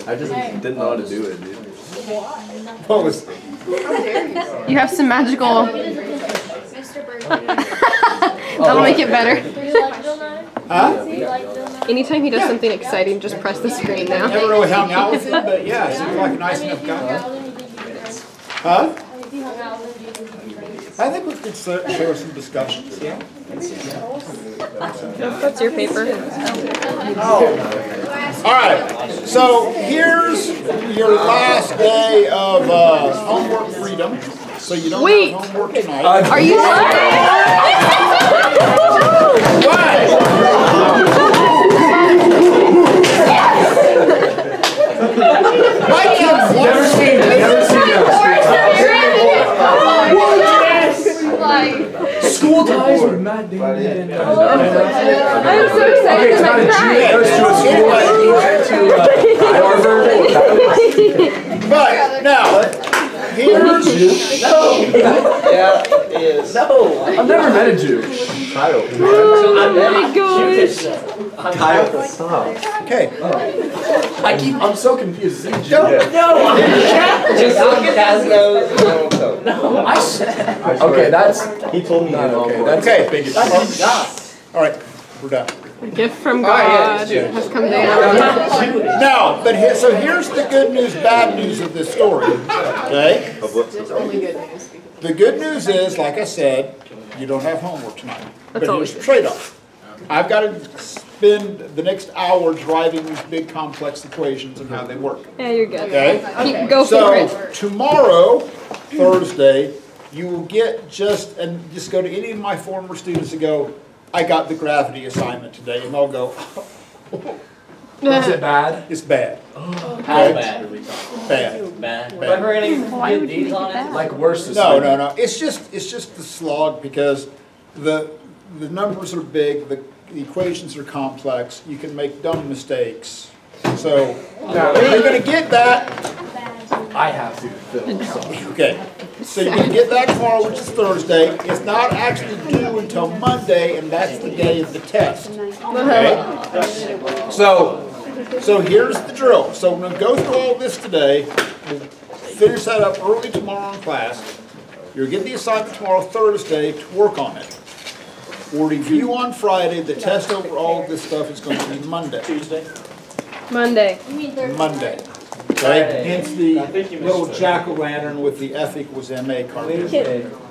I just didn't know how to do it, dude. What was? You have some magical. That'll make it better. Huh? Anytime he does something exciting, just press the screen now. Never really hung out with him, but yeah, seems like a nice enough guy. Huh? I think we could share some discussions. Yeah. That's your paper. All right. So here's your last day of homework freedom. So you don't have homework tonight. Are you serious? What? My kids never seen it. Never seen it. School ties with Matt Damon. I'm so excited. It's not a G. It goes to a school. But now, here's Yeah, it is. No. I've never met a Jew. Kyle. Oh my gosh. Kyle, stop. okay. I'm so confused. Is he Jew? No. Just look at no. I said. Okay, that's. He told me. Okay, that's Okay. big. All right, we're done. A gift from God has come down. Now, but so here's the good news, bad news of this story. Okay. The good news is, like I said, you don't have homework tonight. But here's the trade-off. I've got to spend the next hour driving these big complex equations and how they work. Yeah, you're good. Okay? Go for it. So tomorrow, Thursday, you will get just go to any of my former students and go, I got the gravity assignment today, and they'll go, Is it bad? it's bad. How bad are we talking? Bad. Bad. But we're gonna get these on it. Like worse. No. It's just the slog because the numbers are big, the equations are complex. You can make dumb mistakes. So you're going to get that. I have to. Okay. So you're going to get that tomorrow, which is Thursday. It's not actually due until Monday, and that's the day of the test. Okay. So here's the drill. So we're going to go through all this today. We'll finish that up early tomorrow in class. You'll get the assignment tomorrow, Thursday, to work on it. We'll review on Friday. The test over all of this stuff is going to be Monday. Tuesday. Monday. Monday. Okay? Hence the little jack-o'-lantern with the F equals MA cartoon.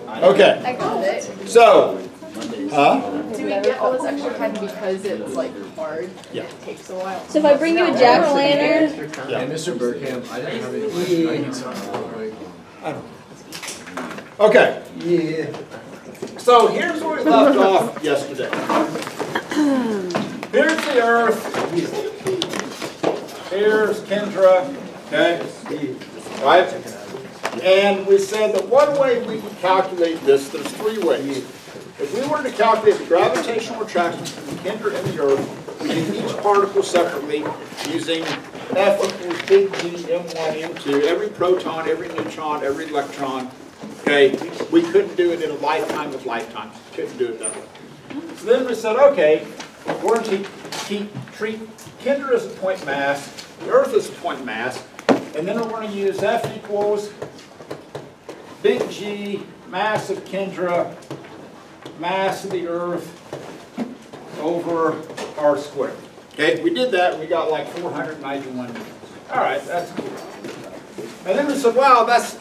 Okay. I got it. So, Do we get all this extra time because it's like hard? Yeah. It takes a while. So if I bring you a jack-o'-lantern, Yeah. And Mr. Burkham, I didn't have any. I need something. I don't know. Okay. Yeah. So here's where we left off yesterday. Here's the Earth. Here's Kendra. Okay? Right? And we said that one way we can calculate this, there's three ways. If we were to calculate the gravitational attraction between Kendra and the Earth, we did each particle separately using F equals big G, M1, M2, every proton, every neutron, every electron. Okay, we couldn't do it in a lifetime of lifetimes. Couldn't do it that way. So then we said, okay, we're going to treat Kendra as a point mass, the Earth as a point mass, and then we're going to use F equals big G, mass of Kendra, mass of the Earth over R squared. Okay, we did that, we got like 491 meters. All right, that's cool. And then we said, wow, that's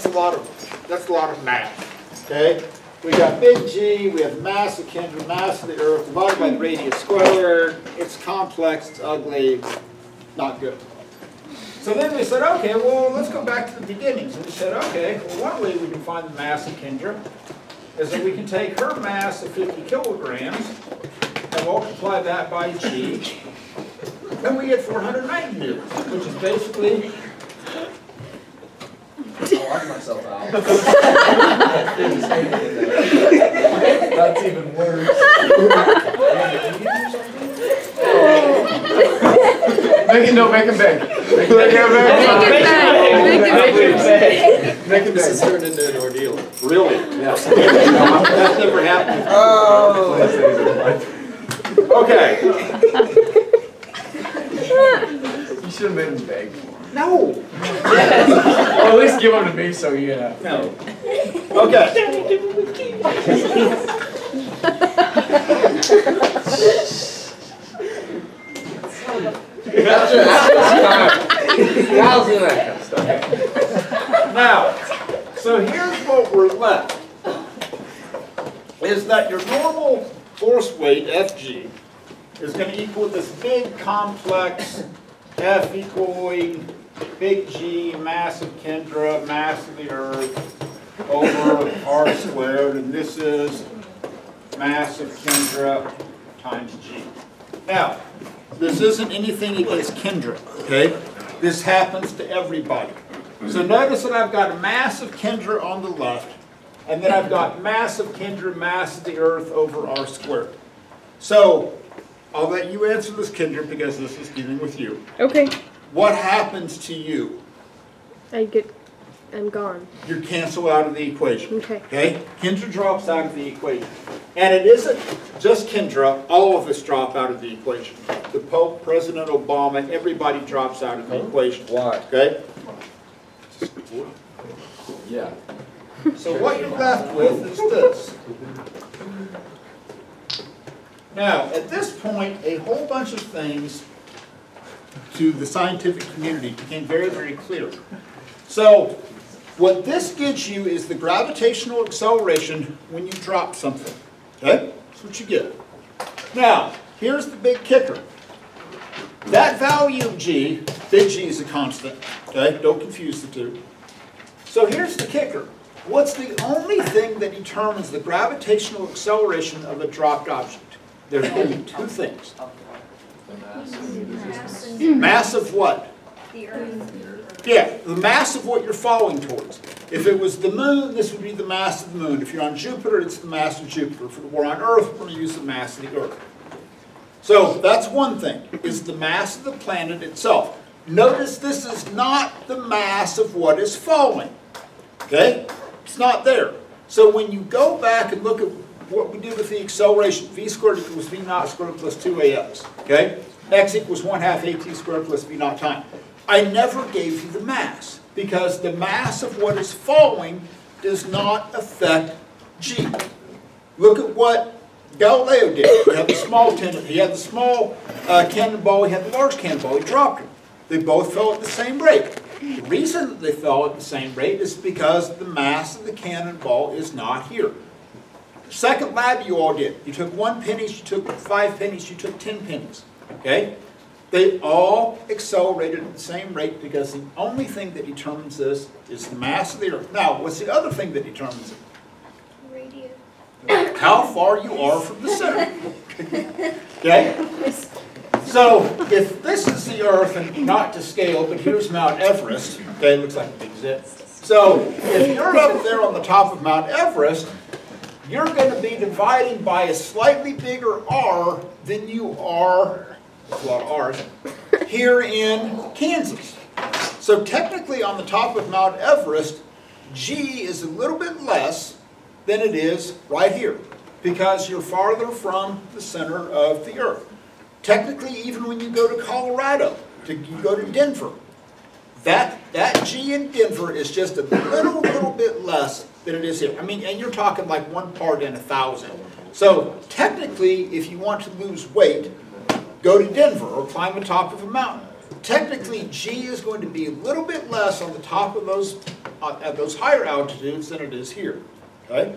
a lot of math. Okay, we got big G, we have mass of Kendra, mass of the Earth divided by the radius squared. It's complex, it's ugly, not good. So then we said, okay, well, let's go back to the beginning. So we said, okay, well, one way we can find the mass of Kendra is that we can take her mass of 50 kilograms and multiply that by G, and we get 490 meters, which is basically... I'll lock myself out. That's even worse. Make him big. Make him This has turned into an ordeal. Really? Yeah. That's never happened. Oh. Okay. You should have made him beg. No. Or at least give them to me so you know. No. Okay. Now, so here's what we're left. Is that your normal force weight, Fg, is going to equal this big complex F equaling big G, mass of Kendra, mass of the Earth, over R squared, and this is mass of Kendra times G. Now, this isn't anything against Kendra, okay? This happens to everybody. So notice that I've got a mass of Kendra on the left, and then I've got mass of Kendra, mass of the Earth over R squared. So, I'll let you answer this, Kendra, because this is dealing with you. Okay. What happens to you? I'm gone. You're canceled out of the equation. Okay. Okay? Kendra drops out of the equation. And it isn't just Kendra, all of us drop out of the equation. The Pope, President Obama, everybody drops out of the equation. Why? Okay? Yeah. So what you're left with is this. Now, at this point, a whole bunch of things to the scientific community became very, very clear. So, what this gives you is the gravitational acceleration when you drop something. Okay? That's what you get. Now, here's the big kicker. That value of G, big G is a constant. Okay? Don't confuse the two. So here's the kicker. What's the only thing that determines the gravitational acceleration of a dropped object? There's only two things. Mass of what? The Earth. Yeah, the mass of what you're falling towards. If it was the moon, this would be the mass of the moon. If you're on Jupiter, it's the mass of Jupiter. If we're on Earth, we're going to use the mass of the Earth. So that's one thing, is the mass of the planet itself. Notice this is not the mass of what is falling. Okay? It's not there. So when you go back and look at what we did with the acceleration, v squared equals v naught squared plus 2ax. Okay? X equals 1/2 at squared plus v naught time. I never gave you the mass, because the mass of what is falling does not affect G. Look at what Galileo did. He had the small cannonball, he had the large cannonball, he dropped them. They both fell at the same rate. The reason that they fell at the same rate is because the mass of the cannonball is not here. Second lab you all did. You took 1 penny, you took 5 pennies, you took 10 pennies. Okay? They all accelerated at the same rate because the only thing that determines this is the mass of the Earth. Now, what's the other thing that determines it? Radius. How far you are from the center. Okay? So, if this is the Earth, and not to scale, but here's Mount Everest. Okay, it looks like a big zip. So, if you're up there on the top of Mount Everest, you're going to be dividing by a slightly bigger R than you are, there's a lot of R's, here in Kansas. So technically on the top of Mount Everest, G is a little bit less than it is right here, because you're farther from the center of the Earth. Technically, even when you go to Colorado, you go to Denver, that G in Denver is just a little bit less than it is here. I mean, and you're talking like 1 part in 1,000. So technically, if you want to lose weight, go to Denver or climb the top of a mountain. Technically, G is going to be a little bit less on the top of those at those higher altitudes than it is here. Okay?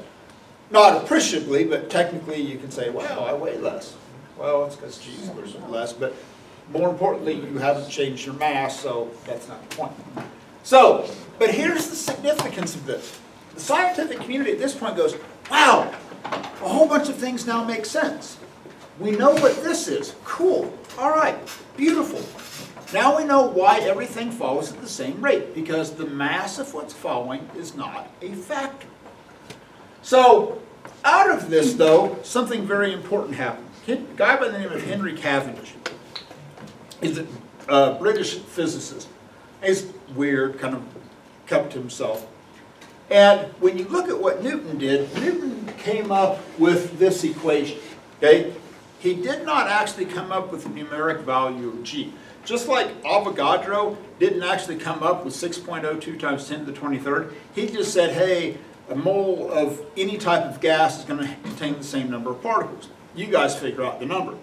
Not appreciably, but technically you can say, well, I weigh less. Well, it's because G is a little bit less, but more importantly, you haven't changed your mass, so that's not the point. So, but here's the significance of this. The scientific community at this point goes, wow, a whole bunch of things now make sense. We know what this is. Cool. All right. Beautiful. Now we know why everything falls at the same rate, because the mass of what's falling is not a factor. So, out of this, though, something very important happened. A guy by the name of Henry Cavendish is a British physicist. He's weird, kind of kept to himself. And when you look at what Newton did, Newton came up with this equation. Okay? He did not actually come up with a numeric value of G. just like Avogadro didn't actually come up with 6.02 times 10 to the 23rd, he just said, hey, a mole of any type of gas is going to contain the same number of particles. You guys figure out the number.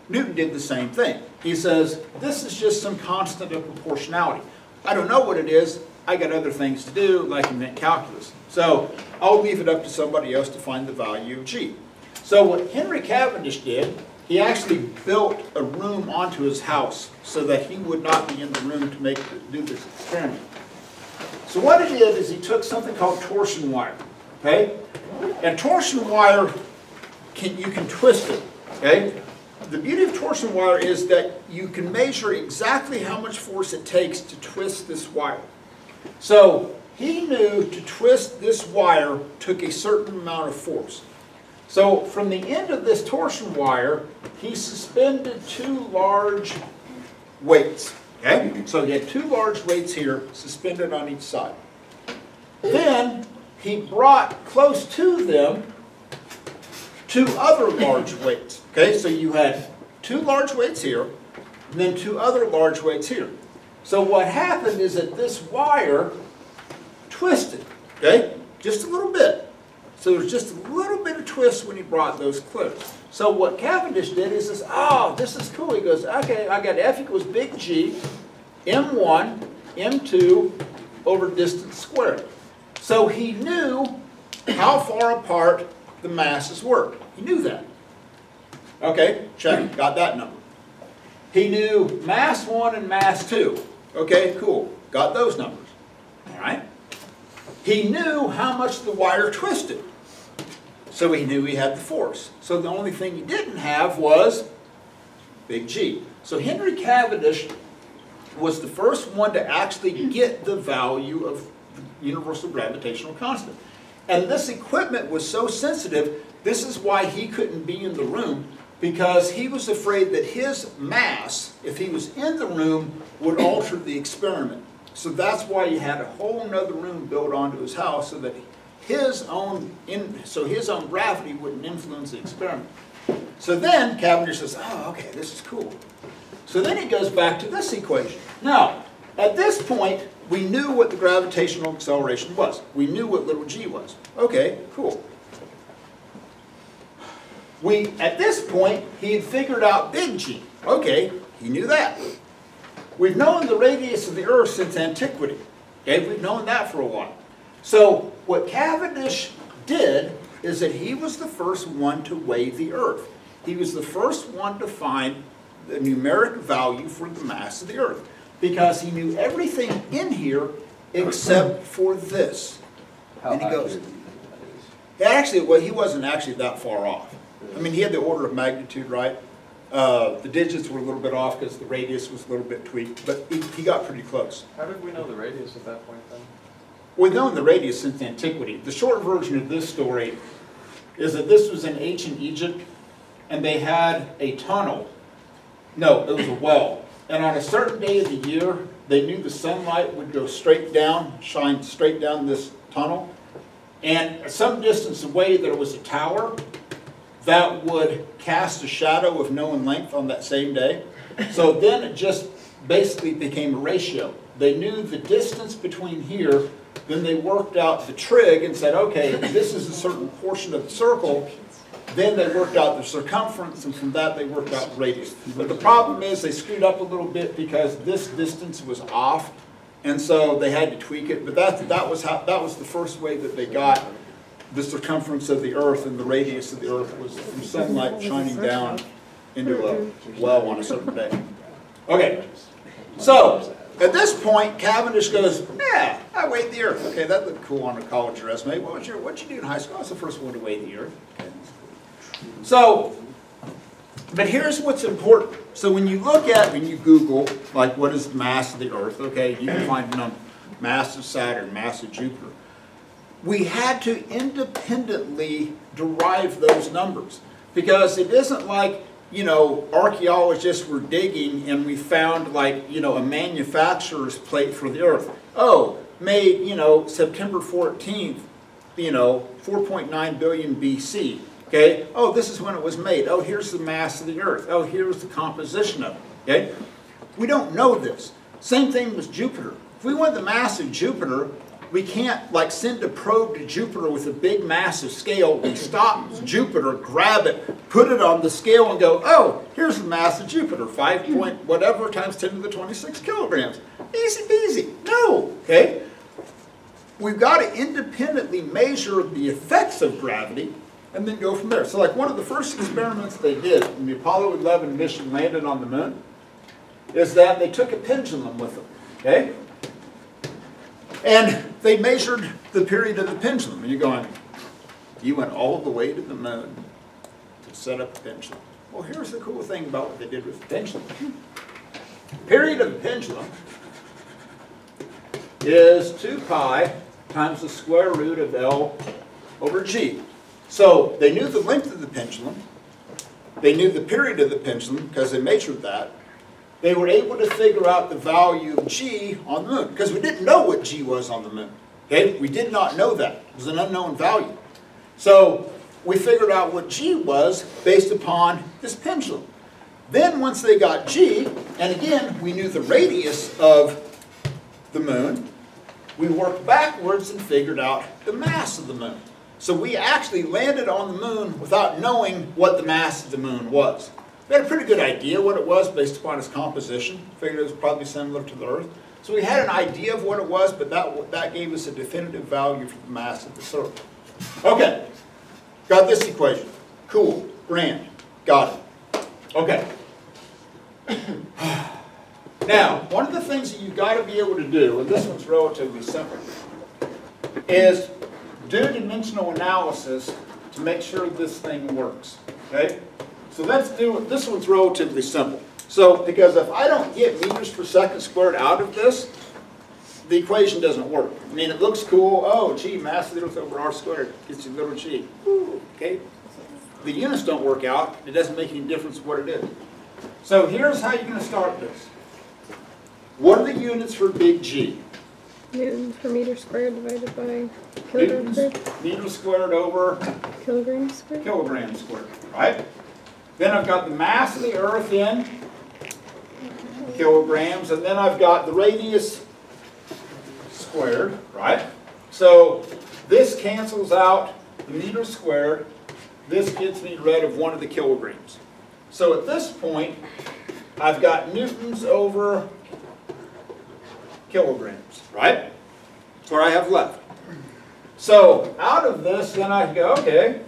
Newton did the same thing. He says, this is just some constant of proportionality. I don't know what it is. I got other things to do, like invent calculus. So I'll leave it up to somebody else to find the value of G. So what Henry Cavendish did, he actually built a room onto his house so that he would not be in the room to do this experiment. So what he did is he took something called torsion wire, okay? And torsion wire, you can twist it, okay? The beauty of torsion wire is that you can measure exactly how much force it takes to twist this wire. So he knew to twist this wire took a certain amount of force. So from the end of this torsion wire, he suspended two large weights. Okay? So he had two large weights here suspended on each side. Then he brought close to them two other large weights. Okay? So you had two large weights here, and then two other large weights here. So what happened is that this wire twisted. Okay? Just a little bit. So there's just a little bit of twist when he brought those close. So what Cavendish did is says, oh, this is cool. He goes, okay, I got F equals big G, M1, M2 over distance squared. So he knew how far apart the masses were. He knew that. Okay, check, got that number. He knew mass 1 and mass 2. Okay, cool, got those numbers. All right. He knew how much the wire twisted. So he knew he had the force. So the only thing he didn't have was big G. So Henry Cavendish was the first one to actually get the value of the universal gravitational constant. And this equipment was so sensitive, this is why he couldn't be in the room, because he was afraid that his mass, if he was in the room, would alter the experiment. So that's why he had a whole nother room built onto his house so that his own gravity wouldn't influence the experiment. So then Cavendish says, oh, okay, this is cool. So then he goes back to this equation. Now, at this point, we knew what the gravitational acceleration was. We knew what little g was. Okay, cool. At this point, he had figured out big G. Okay, he knew that. We've known the radius of the Earth since antiquity. Okay, we've known that for a while. So what Cavendish did is that he was the first one to weigh the Earth. He was the first one to find the numeric value for the mass of the Earth, because he knew everything in here except for this. And he goes, actually, well, he wasn't actually that far off. I mean, he had the order of magnitude right. The digits were a little bit off because the radius was a little bit tweaked, but he got pretty close. How did we know the radius at that point then? We've known the radius since antiquity. The short version of this story is that this was in ancient Egypt, and they had a tunnel. No, it was a well. And on a certain day of the year, they knew the sunlight would go straight down, shine straight down this tunnel. And some distance away, there was a tower that would cast a shadow of known length on that same day. So then it just basically became a ratio. They knew the distance between here, then they worked out the trig and said, okay, this is a certain portion of the circle. Then they worked out the circumference, and from that they worked out the radius. But the problem is they screwed up a little bit because this distance was off, and so they had to tweak it. But that was the first way that they got the circumference of the Earth, and the radius of the Earth was from sunlight shining down into a well on a certain day. Okay, so at this point, Cavendish goes, yeah, I weighed the Earth. Okay, that looked cool on a college resume. What'd you do in high school? I was the first one to weigh the Earth. Okay. So, but here's what's important. So when you Google, like, what is the mass of the Earth, okay, you can find a number. Mass of Saturn, mass of Jupiter. We had to independently derive those numbers, because it isn't like, archaeologists were digging and we found, like, a manufacturer's plate for the Earth. Oh, made, September 14th, 4.9 billion BC. Okay, oh, this is when it was made. Oh, here's the mass of the Earth. Oh, here's the composition of it. Okay, We don't know this. Same thing with Jupiter. If we want the mass of Jupiter, we can't like send a probe to Jupiter with a big massive scale. We stop Jupiter, grab it, put it on the scale and go, oh, here's the mass of Jupiter, 5 point whatever times 10 to the 26 kilograms. Easy peasy. No, okay? We've got to independently measure the effects of gravity and then go from there. So like one of the first experiments they did when the Apollo 11 mission landed on the moon is that they took a pendulum with them, okay? And they measured the period of the pendulum. And you're going, you went all the way to the moon to set up a pendulum. Well, here's the cool thing about what they did with the pendulum. The period of the pendulum is 2 pi times the square root of L over G. So they knew the length of the pendulum. They knew the period of the pendulum because they measured that. They were able to figure out the value of G on the moon because we didn't know what G was on the moon. Okay? We did not know that. It was an unknown value. So we figured out what G was based upon this pendulum. Then once they got G, and again, we knew the radius of the moon, we worked backwards and figured out the mass of the moon. So we actually landed on the moon without knowing what the mass of the moon was. We had a pretty good idea what it was based upon its composition. Figured it was probably similar to the Earth. So we had an idea of what it was, but that gave us a definitive value for the mass of the Earth. Okay, got this equation. Cool, grand, got it. Okay. Now, one of the things that you've got to be able to do, and this one's relatively simple, is do dimensional analysis to make sure this thing works. Okay? So let's do it. This one's relatively simple. So, because if I don't get meters per second squared out of this, the equation doesn't work. I mean, it looks cool. Oh, gee, mass of the Earth over r squared gets you little g. Ooh, okay? The units don't work out. It doesn't make any difference what it is. So here's how you're going to start this. What are the units for big G? Newtons per meter squared divided by kilograms squared. Meters squared over Kilograms squared. kilograms squared, right? Then I've got the mass of the Earth in kilograms, and then I've got the radius squared, right? So this cancels out the meters squared. This gets me rid of one of the kilograms. So at this point, I've got newtons over kilograms, right? That's what I have left. So out of this, then I can go, okay,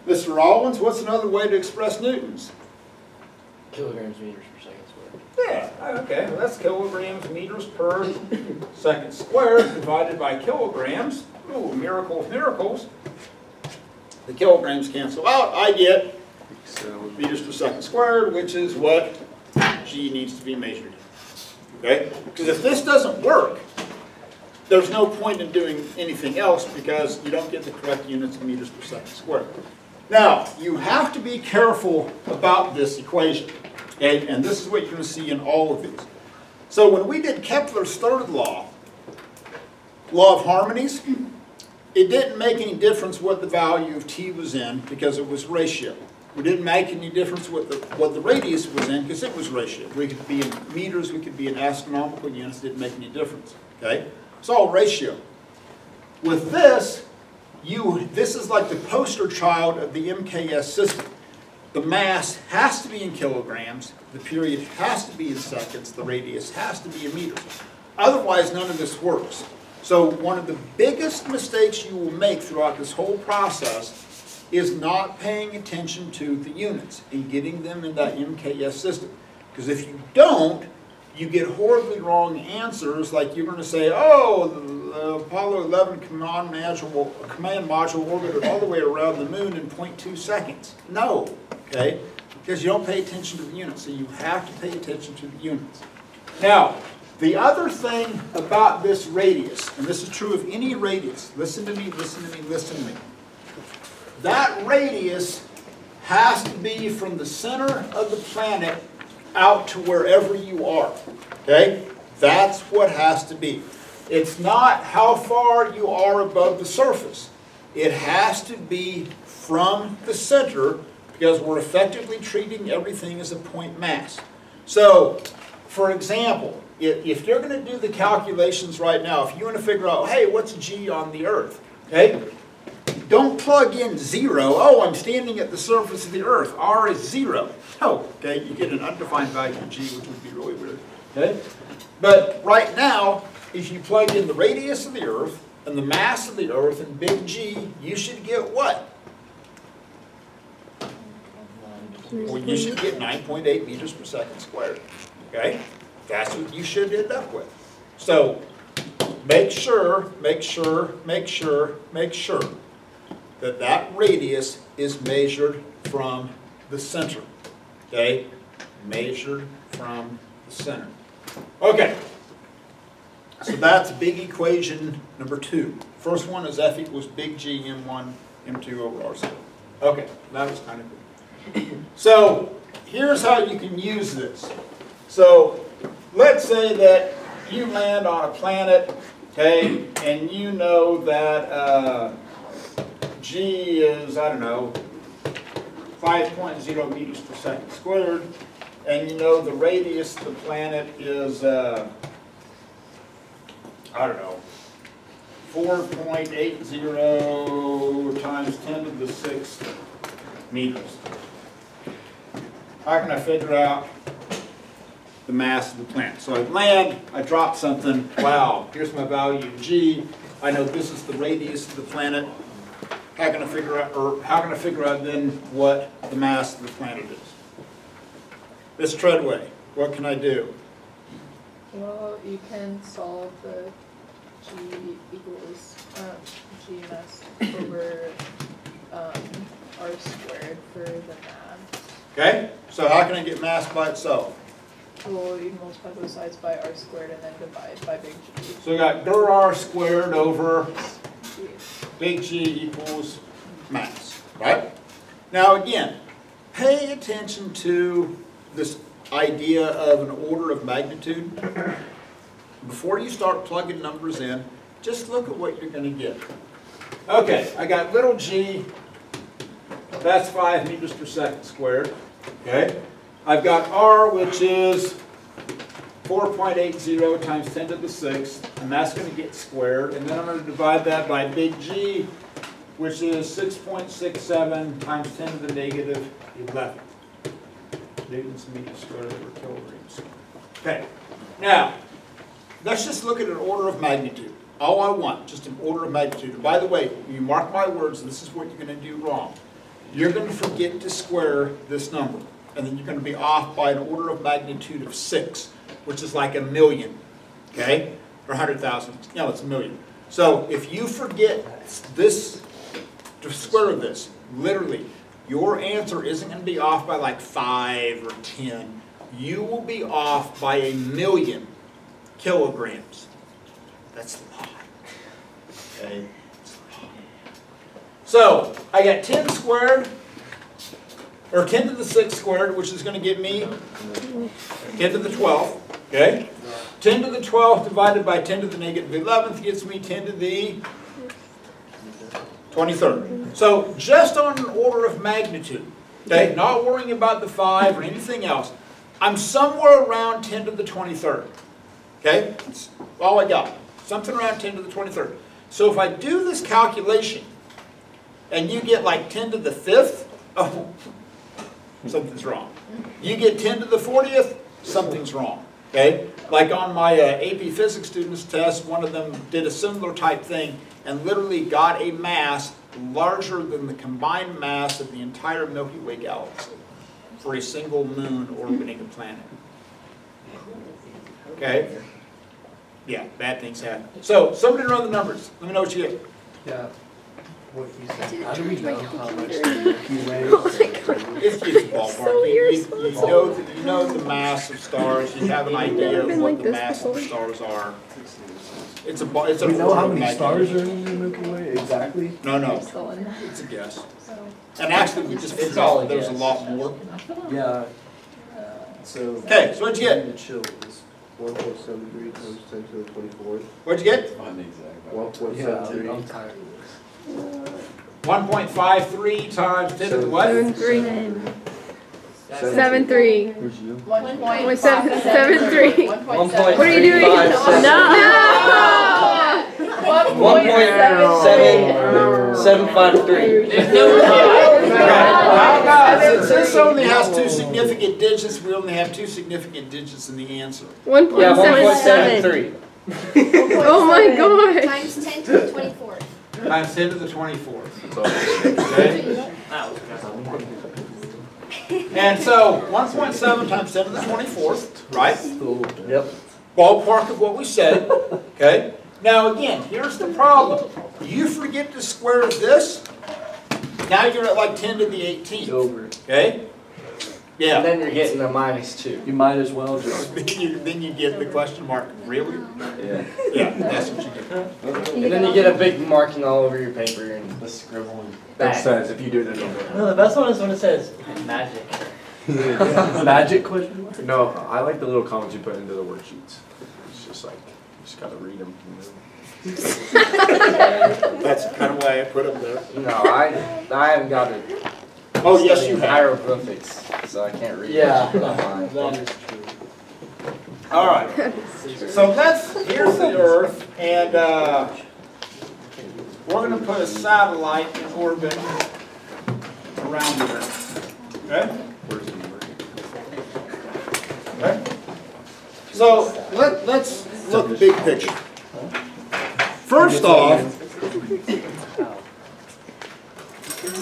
Mr. Rollins, what's another way to express newtons? Kilograms meters per second squared. Yeah, okay, well, that's kilograms meters per second squared divided by kilograms. Ooh, miracle of miracles. The kilograms cancel out. I get meters per second squared, which is what G needs to be measured. Okay? Because if this doesn't work, there's no point in doing anything else because you don't get the correct units of meters per second squared. Now, you have to be careful about this equation. Okay? And this is what you're going to see in all of these. So when we did Kepler's third law, law of harmonies, it didn't make any difference what the value of t was in because it was ratio. It didn't make any difference what the radius was in because it was ratio. We could be in meters, we could be in astronomical units, it didn't make any difference. Okay? It's all ratio. With this, this is like the poster child of the MKS system. The mass has to be in kilograms, the period has to be in seconds, the radius has to be in meters. Otherwise, none of this works. So one of the biggest mistakes you will make throughout this whole process is not paying attention to the units and getting them in that MKS system. Because if you don't, you get horribly wrong answers, like you're going to say, oh, the Apollo 11 command module orbited all the way around the moon in 0.2 seconds. No, okay? Because you don't pay attention to the units, so you have to pay attention to the units. Now, the other thing about this radius, and this is true of any radius, listen to me, listen to me, listen to me. That radius has to be from the center of the planet out to wherever you are, okay? That's what has to be. It's not how far you are above the surface. It has to be from the center because we're effectively treating everything as a point mass. So, for example, if you're going to do the calculations right now, if you want to figure out, hey, what's G on the Earth? Okay? Don't plug in 0. Oh, I'm standing at the surface of the Earth. R is 0. Oh, okay, you get an undefined value of G, which would be really weird. Okay? But right now, if you plug in the radius of the Earth and the mass of the Earth and big G, you should get what? Well, you should get 9.8 meters per second squared. Okay? That's what you should end up with. So, make sure that that radius is measured from the center. Okay? Measured from the center. Okay. So that's big equation number 2. First one is F equals big G M1 M2 over R squared. Okay, that was kind of good. So here's how you can use this. So let's say that you land on a planet, okay, and you know that G is, I don't know, 5.0 meters per second squared, and you know the radius of the planet is, I don't know, 4.80 times 10 to the 6th meters. How can I figure out the mass of the planet? So I land, I drop something, wow, here's my value of G. I know this is the radius of the planet. How can I figure out, then what the mass of the planet is? Miss Treadway, what can I do? Well, you can solve the G equals G mass over R squared for the mass. Okay, so how can I get mass by itself? Well, you multiply both sides by R squared and then divide by big G. So we got r squared over big G equals mass, right? Now again, pay attention to this idea of an order of magnitude. Before you start plugging numbers in, just look at what you're going to get. Okay, I got little g, that's 5 meters per second squared. Okay, I've got r, which is 4.80 times 10 to the 6th, and that's going to get squared. And then I'm going to divide that by big G, which is 6.67 times 10 to the negative 11. Newtons meters squared over kilograms. Okay, now, let's just look at an order of magnitude. All I want, just an order of magnitude. And by the way, you mark my words, this is what you're going to do wrong. You're going to forget to square this number, and then you're going to be off by an order of magnitude of 6, which is like a million, okay? Or 100,000, no, it's a million. So if you forget this, to square this, literally, your answer isn't going to be off by like 5 or 10. You will be off by 1,000,000 kilograms. That's a lot. Okay? So I got 10 squared, or 10 to the 6th squared, which is going to give me 10 to the 12th. Okay? 10 to the 12th divided by 10 to the negative 11th gets me 10 to the 23rd. So just on an order of magnitude, okay, not worrying about the 5 or anything else, I'm somewhere around 10 to the 23rd. Okay? That's all I got. Something around 10 to the 23rd. So if I do this calculation, and you get like 10 to the 5th, oh, something's wrong. You get 10 to the 40th, something's wrong. Okay? Like on my AP Physics students test, one of them did a similar type thing and literally got a mass larger than the combined mass of the entire Milky Way galaxy for a single moon orbiting a planet. Okay? Yeah, bad things happen. So, somebody run the numbers. Let me know what you get. Yeah. What you said. Did How do we charge my know how much computer the Milky Way Oh my is? God. It's ballpark. So You know the mass of stars. You have an idea of what the mass of the stars are. It's a Do we know how many stars are in the Milky Way exactly? No, no. Still in. It's a guess. So, And actually, we just It's figured all out a there's a guess. lot more. Yeah. So. Okay, so what'd you get? The chill is 1.73 times 10 to the 24th. What'd you get? Find the exact value. 1.73. I'm tired of this. 1.53 times 10 to the what? 7.39. 7.3. 1.73. 1.73. What are you doing? No! 1.753. Since this only has two significant digits, we only have two significant digits in the answer. 1.77. Yeah, 1.73. Oh my god. Times 10 to the 24th. Times 10 to the 24th. Okay? And so 1.7 times 10 to the 24th, right? Yep. Ballpark of what we said. Okay? Now again, here's the problem. You forget to square this, now you're at like 10 to the 18th. Over. Okay? Yeah. And then you're getting a -2. You might as well just. then you get the question mark. Really? Yeah. Yeah, that's what you get. And then you get a big marking all over your paper and the scribbling. That says if you do this. No, the best one is when it says magic. Magic question? No, I like the little comments you put into the worksheets. It's just like, you just gotta read them. That's kind of why I put them there. No, I haven't got it. Oh, yes, you have. Hieroglyphics, so I can't read. Yeah. That is true. All right. So here's the Earth, and we're going to put a satellite in orbit around the Earth. Okay? Okay? So let's look big picture. First off,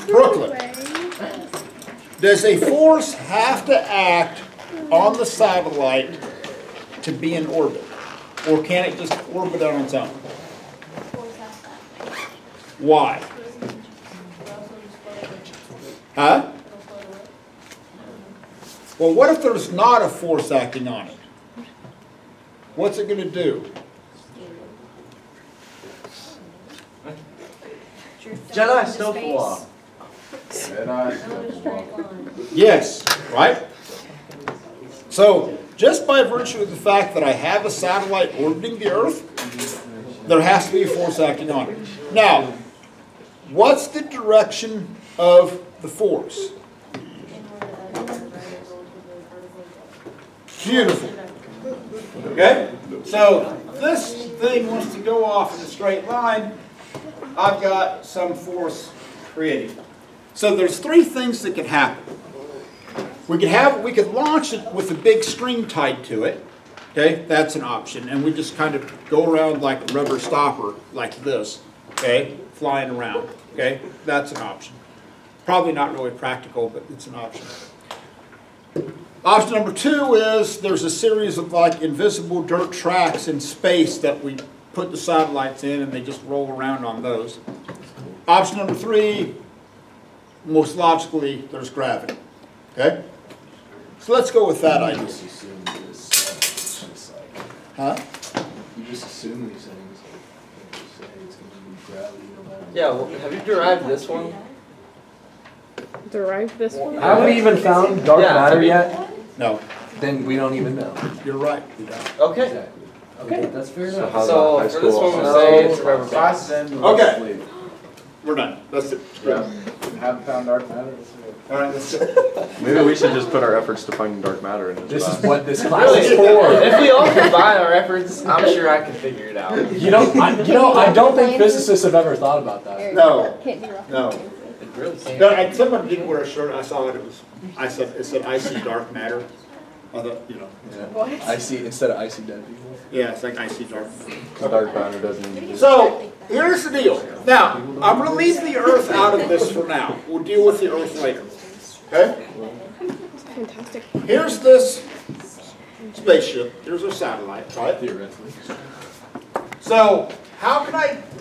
Brooklyn. Does a force have to act on the satellite to be in orbit? Or can it just orbit on its own? Why? Huh? Well, what if there's not a force acting on it? What's it going to do? Jedi still law. Yes, right? So, just by virtue of the fact that I have a satellite orbiting the Earth, there has to be a force acting on it. Now, what's the direction of the force? Beautiful. Okay? So, this thing wants to go off in a straight line. I've got some force creating. So there's three things that could happen. We could launch it with a big string tied to it. Okay, that's an option. And we just kind of go around like a rubber stopper, like this. Okay, flying around. Okay, that's an option. Probably not really practical, but it's an option. Option number 2 is there's a series of like invisible dirt tracks in space that we put the satellites in and they just roll around on those. Option number 3, most logically, there's gravity. Okay? So let's go with that idea. Huh? You just assume these things. Just say it's going to be gravity no matter what. Yeah, well, have you derived this one? Derived this one? Haven't we even found dark matter yet? No. Then we don't even know. You're right. Okay. Okay, that's fair enough. So for this one, we'll say it's a rubber band. Okay. We're done. That's it. Yeah. Haven't found dark matter. All right, that's it. Maybe we should just put our efforts to finding dark matter in This is what this class Really, is for. if we all combine our efforts, I'm sure I can figure it out. I don't think physicists have ever thought about that. No. Can't be rough. No. It really can't. No, and someone didn't wear a shirt. I saw it. It said I see dark matter. I thought, you know. What? Icy instead of icy dead people. Yeah, it's like I see dark. Dark matter doesn't exist. So here's the deal. Now I'm going to leave the Earth out of this for now. We'll deal with the Earth later. Okay. Fantastic. Here's this spaceship. Here's our satellite, right? Theoretically. So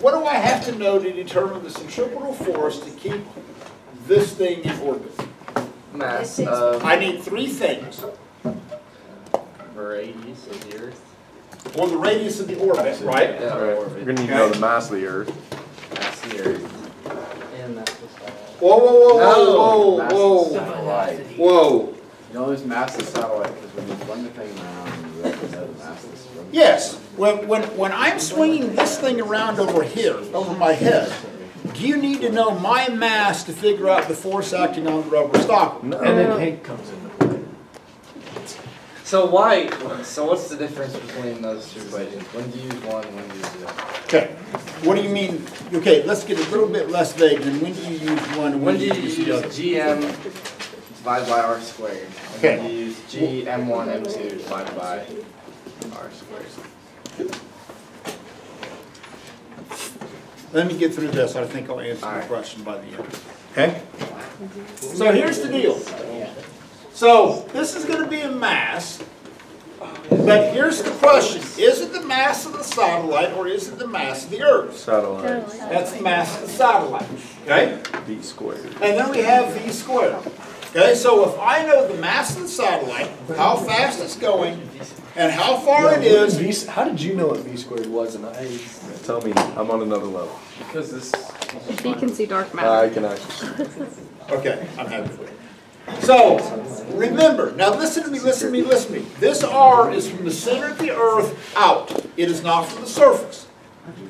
what do I have to know to determine the centripetal force to keep this thing in orbit? Mass of I need 3 things. radius of the Earth. Well, the radius of the orbit, right? Yeah, Right. orbit. You're going to need to know the mass of the Earth. Mass of the Earth. And that's the satellite. Whoa, whoa, whoa, No. whoa, whoa, whoa. You know there's mass of the satellite because when you fling the thing around, you reckon the mass of the satellite. Yes, when I'm swinging this thing around over here, over my head, do you need to know my mass to figure out the force acting on the rubber stopper? And then Hank comes in. So why? So what's the difference between those two equations? When do you use one? When do you use the other? Okay, what do you mean? Okay, let's get a little bit less vague. Then when do you use one? When do you use GM divided by R squared? Okay. When do you use GM1, M2 divided by R squared? Let me get through this. I think I'll answer All the right. question by the end. Okay? So here's the deal. So this is going to be a mass, but here's the question. Is it the mass of the satellite or is it the mass of the Earth? Satellite. That's the mass of the satellite. Okay? V squared. And then we have V squared. Okay, so if I know the mass of the satellite, how fast it's going, and how far it is. How did you know what V squared was? And tell me, I'm on another level. Because this. If you can see dark I matter. can actually. Okay, I'm happy for you. So, remember, now listen to me, listen to me, listen to me. This R is from the center of the Earth out. It is not from the surface.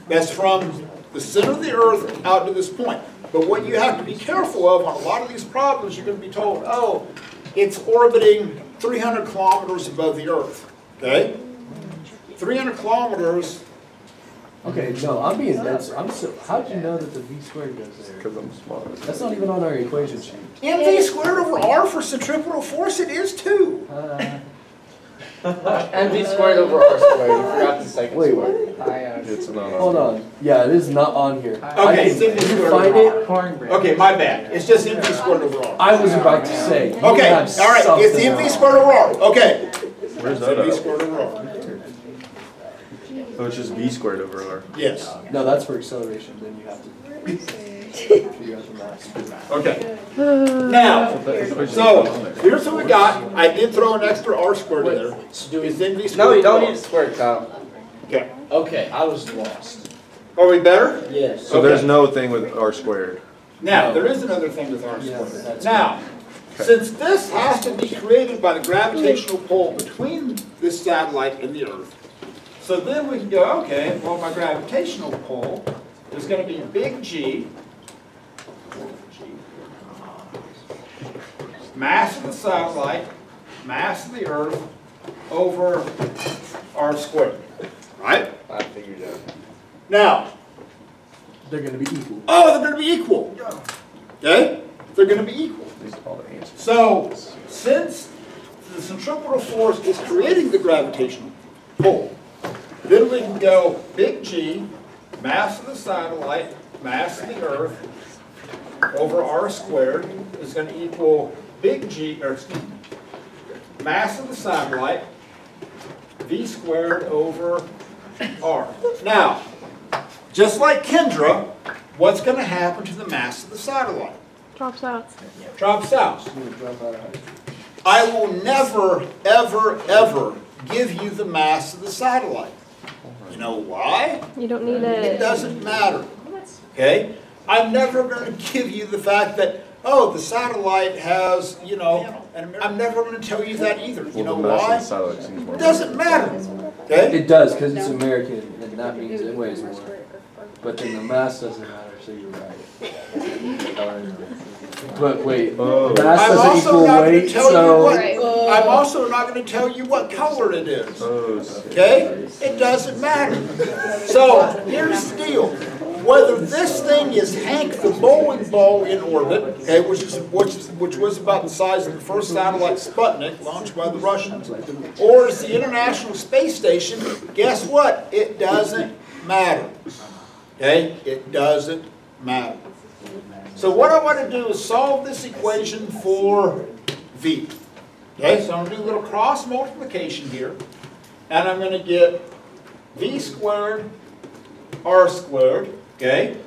That's from the center of the Earth out to this point. But what you have to be careful of on a lot of these problems, you're going to be told, oh, it's orbiting 300 kilometers above the Earth. Okay? 300 kilometers. Okay, no, I'm being dead. How'd you know that the V squared goes there? Because I'm smart. That's not even on our equation sheet. mv squared over r for centripetal force, it is too. MV squared over R squared. You forgot the second Wait, square. It's not on. Hold on. Yeah, it is not on here. Okay, it's mv Did you squared find over it? r. Okay, my bad. It's just mv squared over r. I was about to say. you Okay, have all right, it's the something mv else. squared over r. Okay. Where's It's that mv at? squared over r. Oh, it's just V squared over R. Yes. No, that's for acceleration. Then you have to figure out the mass. Okay. Now, so here's what we got. I did throw an extra r squared in there. It's mv squared. No, you don't over need a square, Kyle. r. Okay. Okay, I was lost. Are we better? Yes. So there's no thing with R squared. Now, there is another thing with r Yeah, squared. that's Now, since this has to be created by the gravitational pull between this satellite and the Earth, so then we can go, okay, well, my gravitational pull is going to be big G, mass of the satellite, mass of the Earth, over r squared. Right? I figured it out. Now, They're going to be equal. oh, they're going to be equal. Okay? They're going to be equal. These are all the answers. So, since the centripetal force is creating the gravitational pull, then we can go big G, mass of the satellite, mass of the Earth, over r squared is going to equal big G, or excuse me, mass of the satellite, v squared over r. Now, just like Kendra, what's going to happen to the mass of the satellite? Drops out. Drops out. I will never, ever, ever give you the mass of the satellite. You know why? You don't need It it. doesn't matter. Okay? I'm never going to give you the fact that, oh, the satellite has, you know, and I'm never going to tell you that either. You know why? It doesn't matter. Okay? It does, because it's American, and that means it weighs more. But then the mass doesn't matter, so you're right. But wait, mass I'm doesn't also equal not going to weight, tell you so... what. I'm also not going to tell you what color it is. Okay? It doesn't matter. So here's the deal. Whether this thing is Hank the bowling ball in orbit, okay, which was about the size of the first satellite Sputnik launched by the Russians, or is the International Space Station, guess what? It doesn't matter. Okay? It doesn't matter. So what I want to do is solve this equation for V. Okay, so I'm going to do a little cross multiplication here. And I'm going to get V squared, R squared, okay?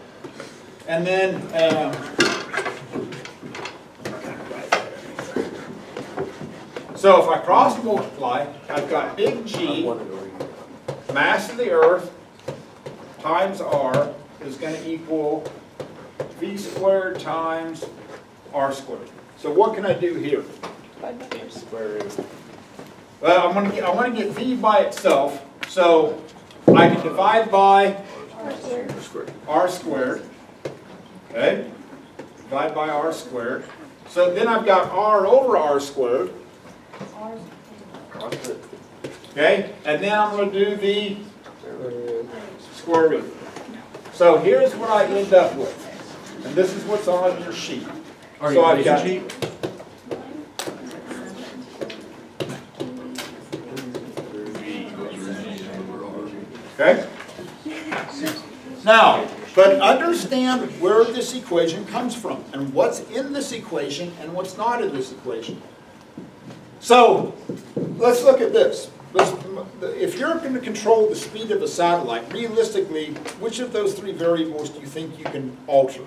And then, so if I cross multiply, I've got big G, mass of the Earth, times R is going to equal V squared times R squared. So what can I do here? Square root. Well, I want to get V by itself, so I can divide by R squared. Okay? Divide by R squared. So then I've got R over R squared. Okay, and then I'm going to do the square root. So here's what I end up with, and this is what's on your sheet. So I've got okay. Now, but understand where this equation comes from and what's in this equation and what's not in this equation. So let's look at this. If you're going to control the speed of a satellite, realistically, which of those three variables do you think you can alter?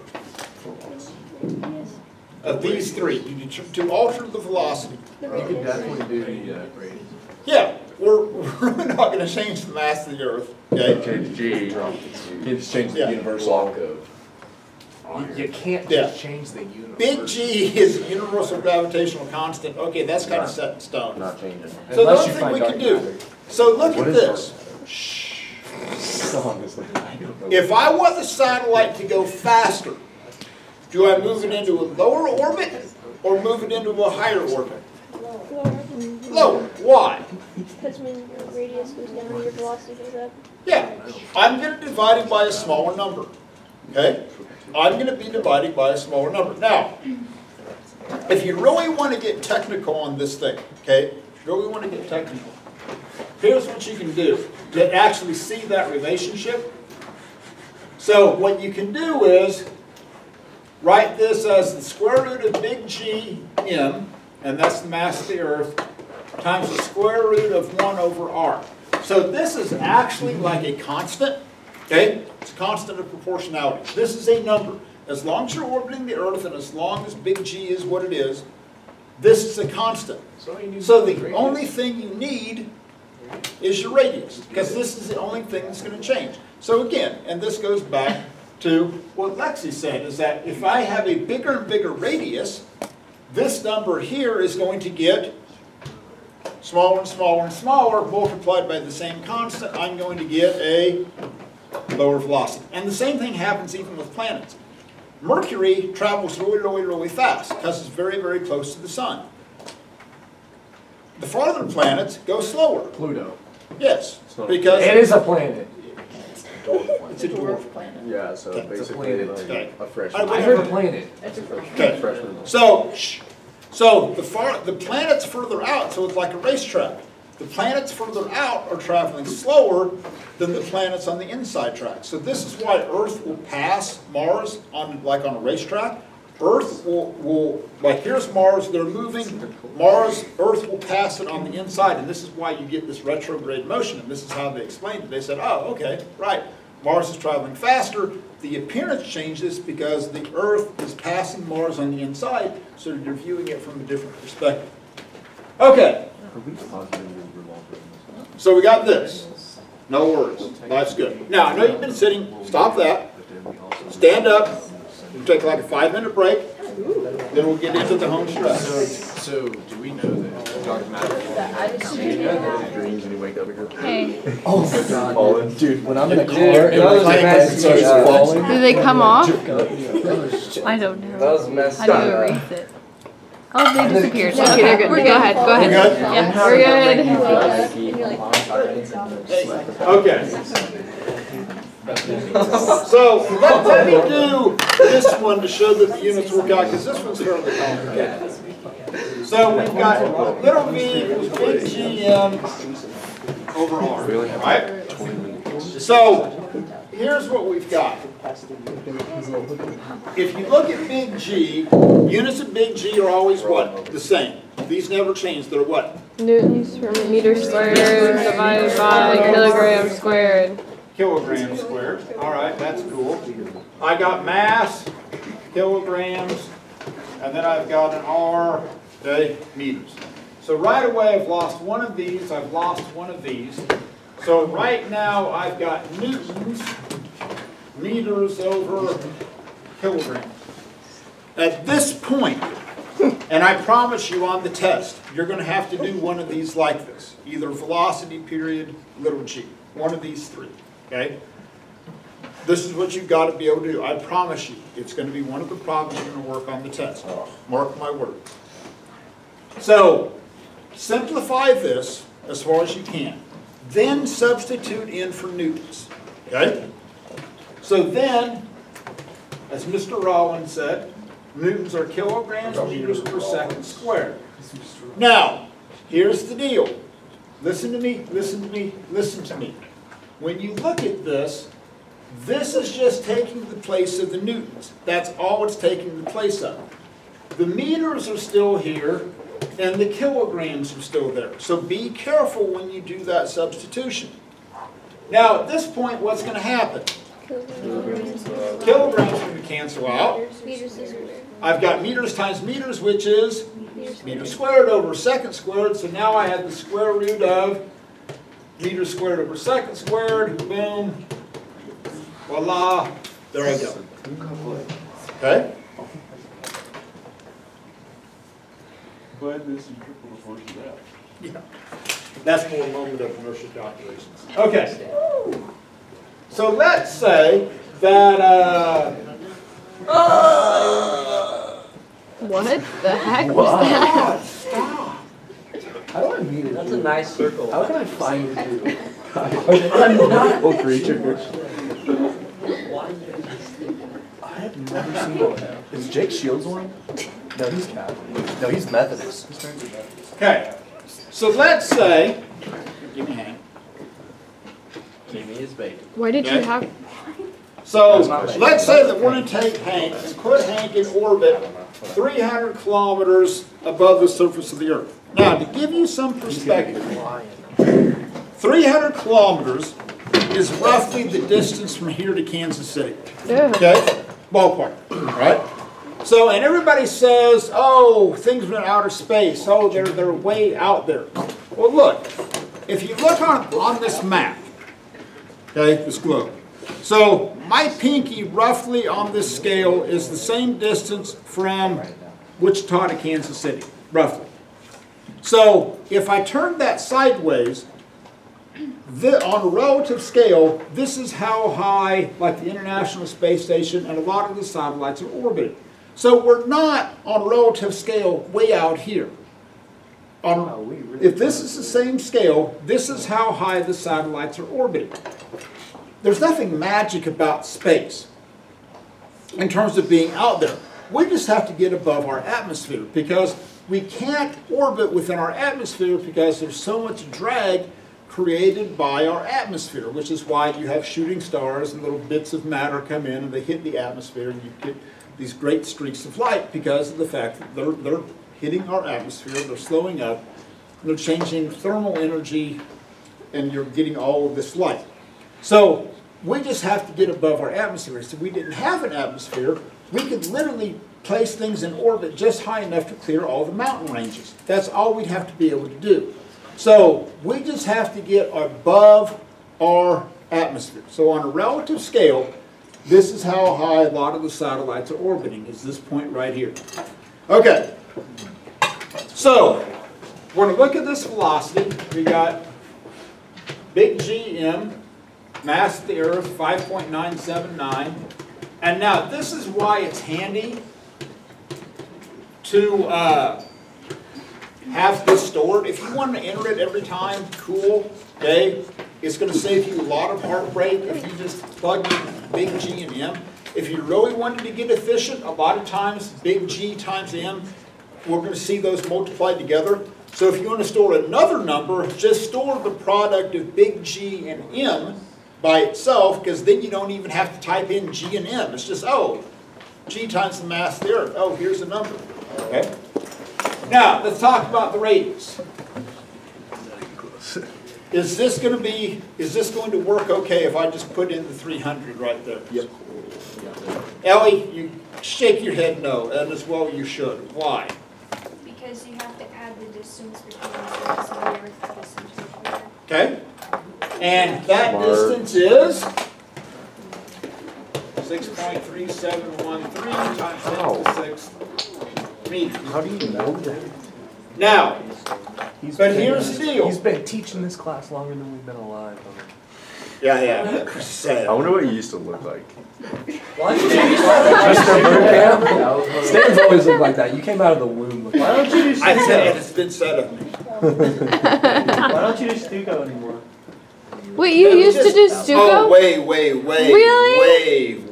Of these three, to alter the velocity. You can definitely do the radius. Yeah, we're not going to change the mass of the Earth. Okay. Change G. You just change the universal law code. You can't just change the universal. Big G is a universal gravitational constant. Okay, that's kind of set in stone. Not changing. So the only thing we can do. So look at this. If I want the satellite to go faster, do I move it into a lower orbit or move it into a higher orbit? Lower. Why? Because when your radius goes down, your velocity goes up. Yeah. I'm going to divide it by a smaller number. Okay? I'm going to be dividing by a smaller number. Now, if you really want to get technical on this thing, okay? If you really want to get technical, here's what you can do to actually see that relationship. So what you can do is write this as the square root of big G m, and that's the mass of the Earth, times the square root of 1 over r. So this is actually like a constant, okay? It's a constant of proportionality. This is a number. As long as you're orbiting the Earth and as long as big G is what it is, this is a constant. So the only thing you need is your radius, because this is the only thing that's going to change. So again, and this goes back to what Lexi said, is that if I have a bigger and bigger radius, this number here is going to get smaller and smaller and smaller, multiplied by the same constant. I'm going to get a lower velocity. And the same thing happens even with planets. Mercury travels really, really, really fast because it's very, very close to the sun. The farther planets go slower. Pluto. Yes, because It is a planet. it's a dwarf planet. Yeah, so Okay. basically it's Okay. a freshman. I heard planet. It's a Okay. Freshman. So the planets further out, so it's like a racetrack. The planets further out are traveling slower than the planets on the inside track. So this is why Earth will pass Mars on a racetrack. Earth will like here's Mars, they're moving. Earth will pass it on the inside, and this is why you get this retrograde motion, and this is how they explained it. They said, oh, okay, right. Mars is traveling faster. The appearance changes because the Earth is passing Mars on the inside, so you're viewing it from a different perspective. Okay. So we got this. No worries. Life's good. Now, I know you've been sitting. Stop that. Stand up. We'll take like a 5-minute break. Then we'll get into the home stretch. So do we know that dark matter? Dreams and you wake up here. Hey. Oh my god. Falling. Dude, when I'm in a car and my mask starts falling. Do they come off? I don't That know. was messed How do you up. erase it? Oh, they disappeared. Okay, they're good. Go ahead. Go ahead. We're good? Yeah, we're good. Okay. So let me do this one to show that the units work out, because this one's fairly complicated. So we've got little v equals big GM over R, right? So here's what we've got. If you look at big G, units of big G are always what? The same. These never change. They're what? Newtons per meter squared divided by kilogram squared. Kilograms squared. All right, that's cool. I got mass, kilograms, and then I've got an R, okay, meters. So right away I've lost one of these, I've lost one of these. So right now I've got newtons, meters over kilograms. At this point, and I promise you on the test, you're going to have to do one of these like this. Either velocity period, little g. One of these three. Okay? This is what you've got to be able to do. I promise you, it's going to be one of the problems you're going to work on the test. Mark my word. So simplify this as far as you can. Then substitute in for newtons. Okay? So then, as Mr. Rollins said, newtons are kilograms meters per second squared. Now, here's the deal. Listen to me, listen to me, listen to me. When you look at this is just taking the place of the newtons. That's all it's taking the place of. The meters are still here, and the kilograms are still there. So be careful when you do that substitution. Now, at this point, what's going to happen? Kilograms are going to cancel out. I've got meters times meters, which is meters squared over second squared. So now I have the square root of meters squared over second squared. Boom. Voila. There I go. Okay? Glad this is triple proportionality. Yeah. That's more moment of inertial calculations. Okay. So let's say that What the heck was that? stop. How do I meet it? That's a nice circle. How can I find you? I'm not a creature. I have never seen one. Is Jake Shields one? No, he's Catholic. No, he's Methodist. His parents are Methodist. Okay. So let's say, give me Hank. Give me his bacon. Why did you have? So let's say that we're going to take Hank and put Hank in orbit 300 kilometers above the surface of the Earth. Now, to give you some perspective, 300 kilometers is roughly the distance from here to Kansas City. Yeah. Okay? Ballpark, right? So, and everybody says, oh, things are in outer space. Oh, they're way out there. Well, look, if you look on this map, okay, this globe. So, my pinky roughly on this scale is the same distance from Wichita to Kansas City, roughly. So, if I turn that sideways, on a relative scale, this is how high, like the International Space Station and a lot of the satellites are orbiting. So we're not, on a relative scale, way out here. If this is the same scale, this is how high the satellites are orbiting. There's nothing magic about space in terms of being out there. We just have to get above our atmosphere because we can't orbit within our atmosphere because there's so much drag created by our atmosphere, which is why you have shooting stars and little bits of matter come in and they hit the atmosphere and you get these great streaks of light because of the fact that they're hitting our atmosphere, they're slowing up, they're changing thermal energy, and you're getting all of this light. So we just have to get above our atmosphere. So if we didn't have an atmosphere, we could literally place things in orbit just high enough to clear all the mountain ranges. That's all we'd have to be able to do. So we just have to get above our atmosphere. So on a relative scale, this is how high a lot of the satellites are orbiting, is this point right here. Okay, so we're going to look at this velocity. We got big GM, mass of the Earth, 5.979. And now this is why it's handy to have this stored. If you want to enter it every time, cool, okay? It's going to save you a lot of heartbreak if you just plug in big G and M. If you really wanted to get efficient, a lot of times big G times M, we're going to see those multiplied together. So if you want to store another number, just store the product of big G and M by itself, because then you don't even have to type in G and M. It's just, oh, G times the mass of the Earth. Oh, here's the number. Okay? Now, let's talk about the radius. Is this going to work okay if I just put in the 300 right there? Yep. Ellie, you shake your head no, and as well you should. Why? Because you have to add the distance between the surface of the Earth and the distance between them. Okay? And that distance is 6.3713 times 10 to the 6th meters. How do you know that? Now, but here's the deal. He's been teaching this class longer than we've been alive. Yeah. Sad. I wonder what you used to look like. Why don't you do Mr. Birdcamp? Stan's always looked like that. You came out of the womb. Why don't you do I said it, it's been said of me. Why don't you do Stuco anymore? Wait, you used to do Stuco? Oh,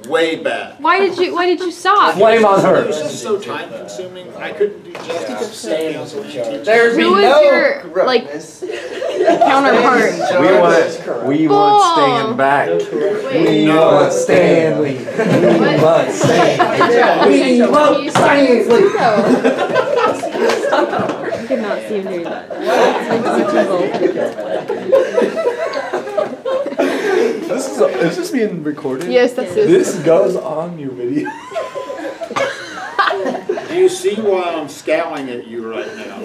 way back. Why did you stop? Blame on It her. was just so time consuming. I couldn't do justice. There's Who was no your, like, corruptness. counterpart? We want Stan back. We No. want Stanley. We want Stanley. We want Stanley. I could not see him doing that. Is this being recorded? Yes, this is. This goes on your video. Do you see why I'm scowling at you right now?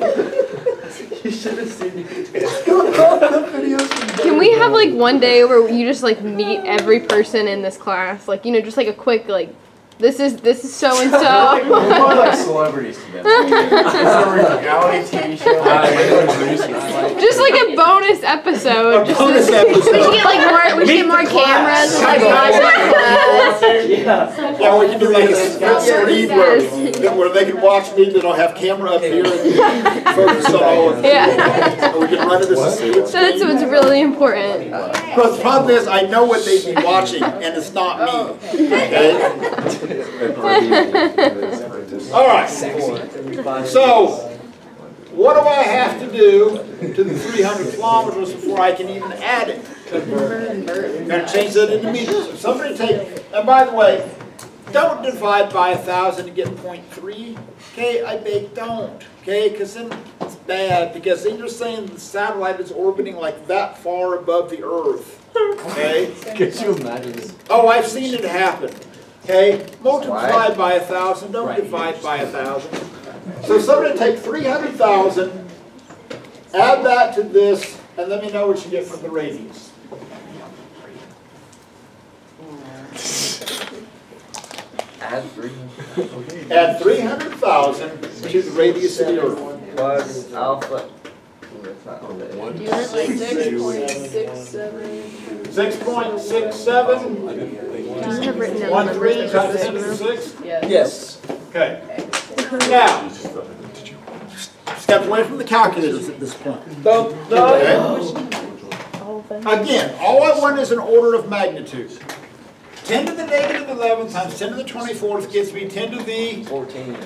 You should have seen me. Can we have like one day where you just like meet every person in this class? Like, you know, just like a quick like, this is so and We're more so. like celebrities to them. It's a reality TV show. Just like a bonus episode. A bonus episode. We should get like more. We should get more cameras. And, like, live class. Yeah. Yeah, we can do like a screen where they can watch me, then I'll have camera up here and focus on all of them. Yeah. Or we can run it as a split So that's what's really important. But the problem is, I know what they'd be watching, and it's not me. Okay? All right. So, what do I have to do to the 300 kilometers before I can even add it? Gotta change that into meters. So somebody take, and by the way, don't divide by 1,000 to get 0.3. Okay, I beg don't. Okay, because then it's bad, because then you're saying the satellite is orbiting like that far above the Earth. Okay? Could you imagine this? Oh, I've seen it happen. Okay, multiply by 1,000, don't divide by 1,000. So somebody take 300,000, add that to this, and let me know what you get from the radius. Add 300,000 to the radius of the Earth. Plus alpha. Do you have like 6.67? 6.67. Do you have written down the 1 numbers? 3 times 10 to the 6. Yes. Okay. Now, step away from the calculators at this point. Okay. Again, all I want is an order of magnitude. 10 to the negative 11 times 10 to the 24th gets me 10 to the 14.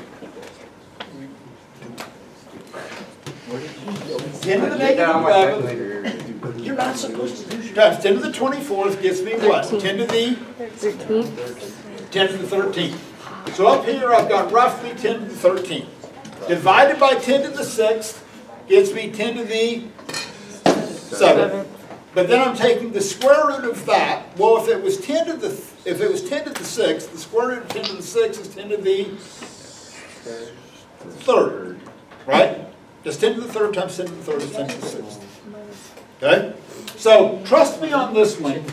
10 to the negative 11. You're not supposed to do times 10 to the 24th gets me what? 10 to the 13. 10 to the 13th. So up here I've got roughly 10 to the 13th. Divided by 10 to the 6th gets me 10 to the 7th. But then I'm taking the square root of that. Well, if it was 10 to the 6th, the square root of 10 to the 6th is 10 to the 3rd. Right? Just 10 to the 3rd times 10 to the 3rd is 10 to the 6th. Okay? So, trust me on this one.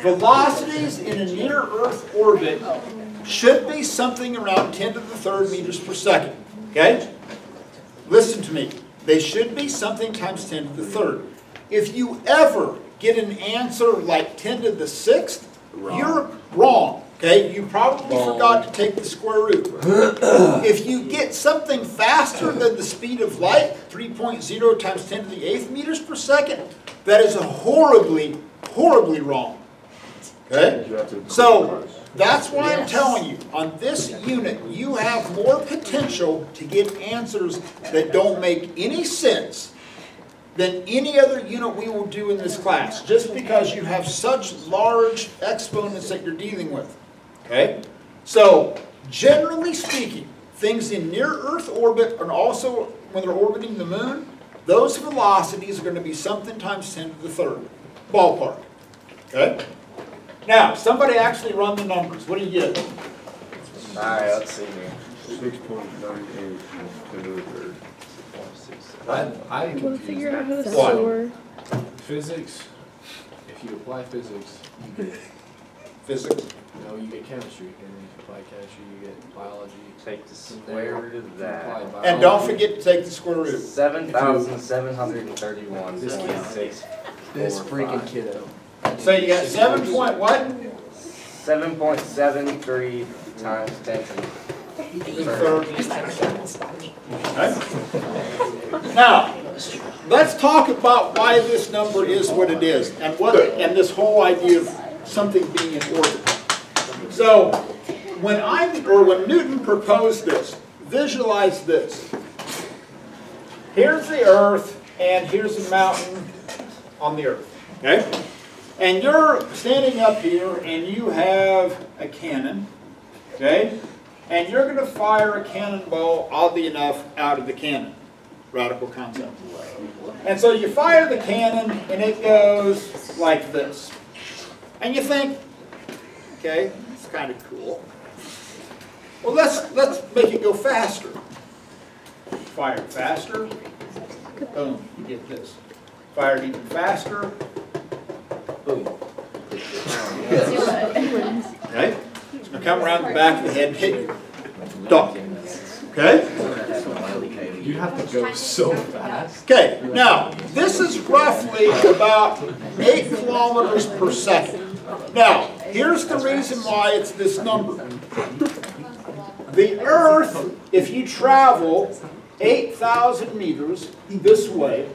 Velocities in a near-Earth orbit should be something around 10 to the 3rd meters per second. Okay? Listen to me. They should be something times 10 to the 3rd. If you ever get an answer like 10 to the 6th, you're wrong. Okay? You probably forgot to take the square root. If you get something faster than the speed of light, 3.0 times 10 to the 8th meters per second, that is a horribly, horribly wrong. Okay? So, that's why I'm telling you, on this unit, you have more potential to get answers that don't make any sense than any other unit we will do in this class, just because you have such large exponents that you're dealing with. Okay? So, generally speaking, things in near-Earth orbit, and also when they're orbiting the moon, those velocities are going to be something times 10 to the 3rd. Ballpark. Okay? Now, somebody actually run the numbers. What do you get? Alright, let's see here. 6.98 to the 3rd. I We'll figure out how to What? store. Physics, if you apply physics, you get, Physics. you get chemistry, and if you apply chemistry, you get biology. Take the square root of that. And don't forget to take the square root. 7,731.6. This freaking kiddo. So you got 7 point what? 7.73 times 10 to the 3rd. Okay. Now, let's talk about why this number is what it is, and this whole idea of something being in orbit. So, when Newton proposed this, visualize this. Here's the Earth, and here's a mountain on the Earth. Okay? And you're standing up here, and you have a cannon. Okay? And you're going to fire a cannonball, oddly enough, out of the cannon. Radical concept. And so you fire the cannon, and it goes like this. And you think, okay, it's kind of cool. Well, let's make it go faster. Fire it faster. Boom, you get this. Fire it even faster. Boom. Okay? It's going to come around the back of the head and hit you. Dog. Okay? You have to go so fast. Okay, now, this is roughly about 8 kilometers per second. Now, here's the reason why it's this number. The Earth, if you travel 8,000 meters this way,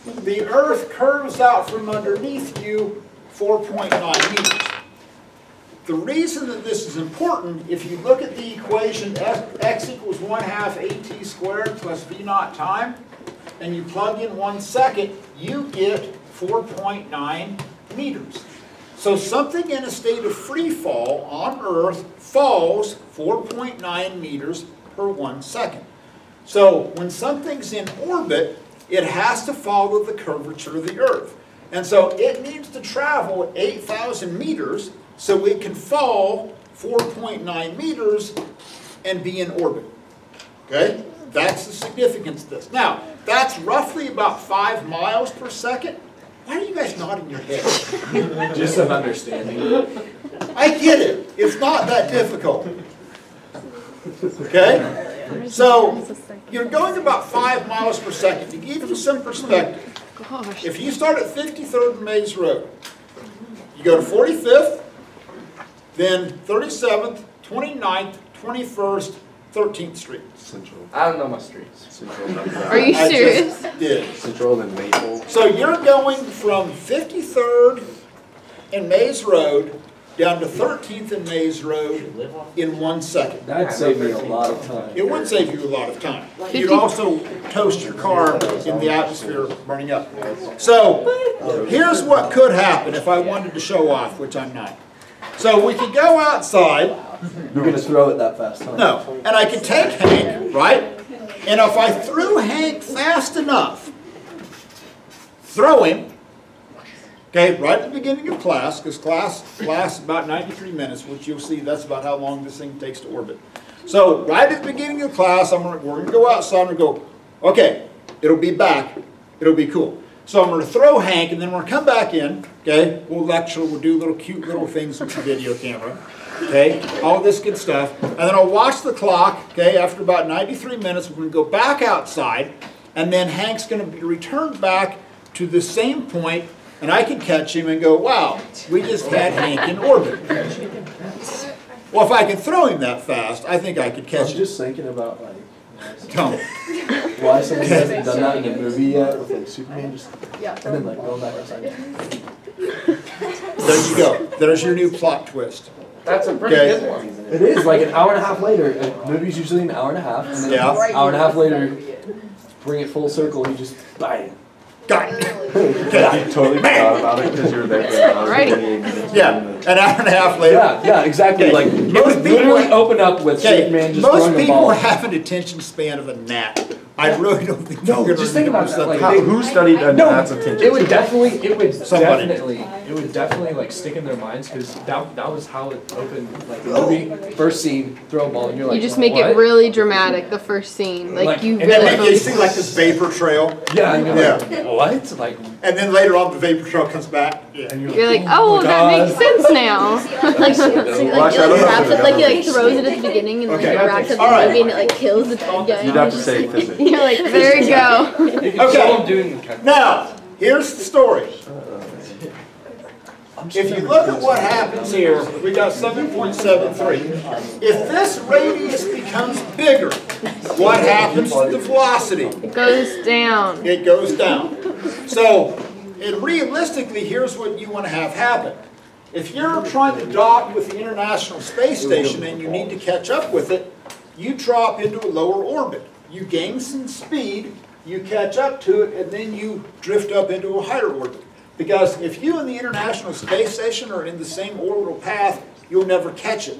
the Earth curves out from underneath you 4.9 meters. The reason that this is important, if you look at the equation x equals 1/2 at squared plus v naught time, and you plug in 1 second, you get 4.9 meters. So something in a state of free fall on Earth falls 4.9 meters per 1 second. So when something's in orbit, it has to follow the curvature of the Earth. And so it needs to travel 8,000 meters so it can fall 4.9 meters and be in orbit. Okay? That's the significance of this. Now, that's roughly about 5 miles per second. Why are you guys nodding your head? Just an understanding. I get it. It's not that difficult. Okay? So, you're going about 5 miles per second. To give you some perspective, if you start at 53rd Maze Road, you go to 45th, then 37th, 29th, 21st, 13th Street. Central. I don't know my streets. Central. Are you serious? I just did. Central and Maple. So you're going from 53rd and Maze Road down to 13th and Maze Road in 1 second. That'd save me a lot of time. It would save you a lot of time. You'd also toast your car in the atmosphere burning up. So here's what could happen if I wanted to show off, which I'm not. So we could go outside. You're going to throw it that fast, huh? No. And I could take Hank, right? And if I threw Hank fast enough, throw him, okay, right at the beginning of class, because class lasts about 93 minutes, which you'll see that's about how long this thing takes to orbit. So right at the beginning of class, we're going to go outside and go, okay, it'll be back, it'll be cool. So I'm going to throw Hank, and then we're going to come back in, okay, we'll lecture, we'll do little cute little things with the video camera, okay, all this good stuff. And then I'll watch the clock, okay, after about 93 minutes, we're going to go back outside, and then Hank's going to be returned back to the same point, and I can catch him and go, wow, we just had Hank in orbit. Well, if I can throw him that fast, I think I could catch I'm him. just thinking about, like, Don't. why someone hasn't done that in a movie yet with, like, Superman, just, and then, like, going back outside. There you go. There's your new plot twist. That's a pretty Okay. good one. It is, like, an hour and a half later. A movie's usually an hour and a half, and then Yeah. an hour and a half later, bring it full circle, you just, bang. Got it. You totally forgot about it because you were there for an hour and 28 minutes. Yeah, an hour and a half later. Yeah, exactly. Okay. Like, it Most would people- literally open up with Okay, Superman just most throwing the people ball. have an attention span of a gnat. I really don't think No, you're just think about that, like, How, who studied a gnat's attention? It would definitely, Somebody. like stick in their minds because that was how it opened. Like the movie, first scene, throw a ball, and you're like, You just make what? it really dramatic, the first scene. Like, you and then really And you see like this vapor trail, Yeah, and you're Yeah. like, what? Like, and then later on the vapor trail comes back. Yeah. and You're like, oh, that makes sense now. Watch that Like, he like throws it at the beginning and like Okay. it wraps up All the right. movie and it like kills the bad guy. You'd have to say physics. You're like, there you go. You can Okay. show them doing the Now, here's the story. If you look at what happens here, we got 7.73. If this radius becomes bigger, what happens to the velocity? It goes down. It goes down. So, and realistically, here's what you want to have happen. If you're trying to dock with the International Space Station and you need to catch up with it, you drop into a lower orbit. You gain some speed, you catch up to it, and then you drift up into a higher orbit. Because if you and the International Space Station are in the same orbital path, you'll never catch it.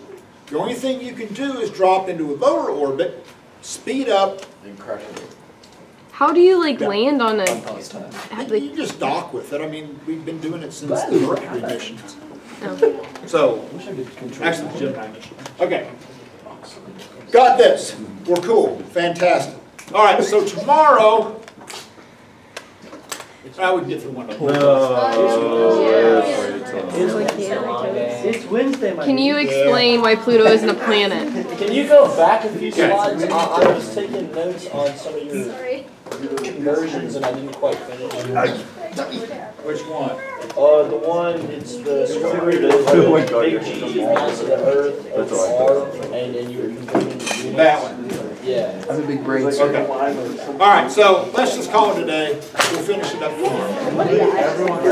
The only thing you can do is drop into a lower orbit, speed up, And crush it. How do you like land on a? you just dock with it. I mean, we've been doing it since the Mercury missions. Oh. So, excellent. Okay. Got this. We're cool. Fantastic. All right, so tomorrow, we can get through one of them. It's Wednesday, my Can you explain why Pluto isn't a planet? Can you go back a few slides? I was taking notes on some of your conversions and I didn't quite finish. Which one? The one, it's the square root of big G, mass of the Earth, of R, and then you were converting the units. That one. Yeah. I have a big brain. Okay. All right, so let's just call it a day. We'll finish it up tomorrow. Everyone,